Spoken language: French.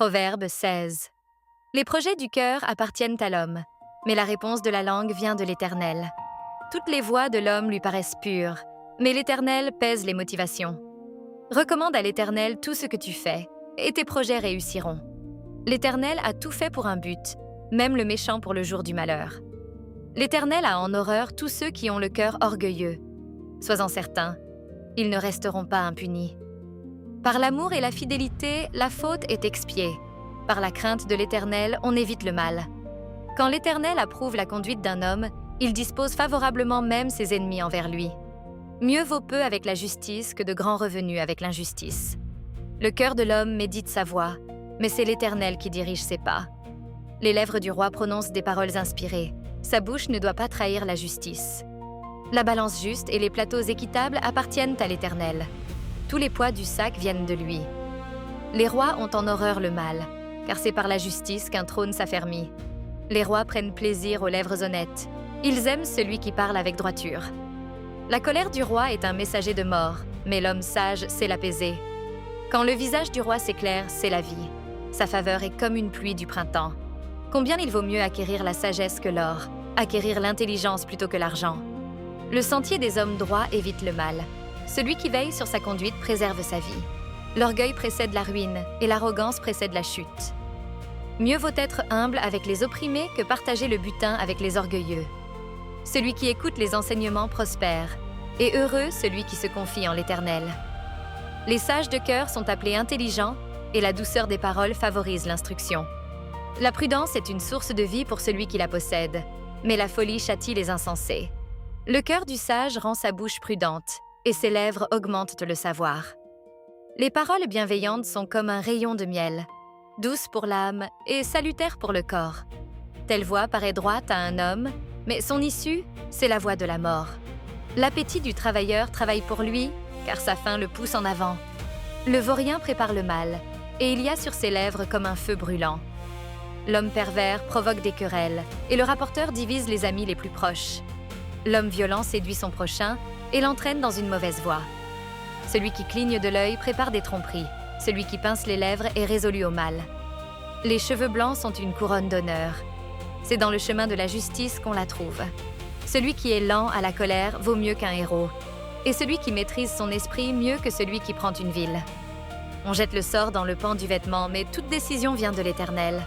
Proverbe 16. Les projets du cœur appartiennent à l'homme, mais la réponse de la langue vient de l'Éternel. Toutes les voies de l'homme lui paraissent pures, mais l'Éternel pèse les motivations. Recommande à l'Éternel tout ce que tu fais, et tes projets réussiront. L'Éternel a tout fait pour un but, même le méchant pour le jour du malheur. L'Éternel a en horreur tous ceux qui ont le cœur orgueilleux. Sois-en certain, ils ne resteront pas impunis. Par l'amour et la fidélité, la faute est expiée. Par la crainte de l'Éternel, on évite le mal. Quand l'Éternel approuve la conduite d'un homme, il dispose favorablement même ses ennemis envers lui. Mieux vaut peu avec la justice que de grands revenus avec l'injustice. Le cœur de l'homme médite sa voie, mais c'est l'Éternel qui dirige ses pas. Les lèvres du roi prononcent des paroles inspirées. Sa bouche ne doit pas trahir la justice. La balance juste et les plateaux équitables appartiennent à l'Éternel. Tous les poids du sac viennent de lui. Les rois ont en horreur le mal, car c'est par la justice qu'un trône s'affermit. Les rois prennent plaisir aux lèvres honnêtes. Ils aiment celui qui parle avec droiture. La colère du roi est un messager de mort, mais l'homme sage sait l'apaiser. Quand le visage du roi s'éclaire, c'est la vie. Sa faveur est comme une pluie du printemps. Combien il vaut mieux acquérir la sagesse que l'or, acquérir l'intelligence plutôt que l'argent. Le sentier des hommes droits évite le mal. Celui qui veille sur sa conduite préserve sa vie. L'orgueil précède la ruine et l'arrogance précède la chute. Mieux vaut être humble avec les opprimés que partager le butin avec les orgueilleux. Celui qui écoute les enseignements prospère, et heureux celui qui se confie en l'Éternel. Les sages de cœur sont appelés intelligents, et la douceur des paroles favorise l'instruction. La prudence est une source de vie pour celui qui la possède, mais la folie châtie les insensés. Le cœur du sage rend sa bouche prudente, et ses lèvres augmentent le savoir. Les paroles bienveillantes sont comme un rayon de miel, douces pour l'âme et salutaires pour le corps. Telle voie paraît droite à un homme, mais son issue, c'est la voie de la mort. L'appétit du travailleur travaille pour lui, car sa faim le pousse en avant. Le vaurien prépare le mal, et il y a sur ses lèvres comme un feu brûlant. L'homme pervers provoque des querelles, et le rapporteur divise les amis les plus proches. L'homme violent séduit son prochain et l'entraîne dans une mauvaise voie. Celui qui cligne de l'œil prépare des tromperies. Celui qui pince les lèvres est résolu au mal. Les cheveux blancs sont une couronne d'honneur. C'est dans le chemin de la justice qu'on la trouve. Celui qui est lent à la colère vaut mieux qu'un héros. Et celui qui maîtrise son esprit mieux que celui qui prend une ville. On jette le sort dans le pan du vêtement, mais toute décision vient de l'Éternel.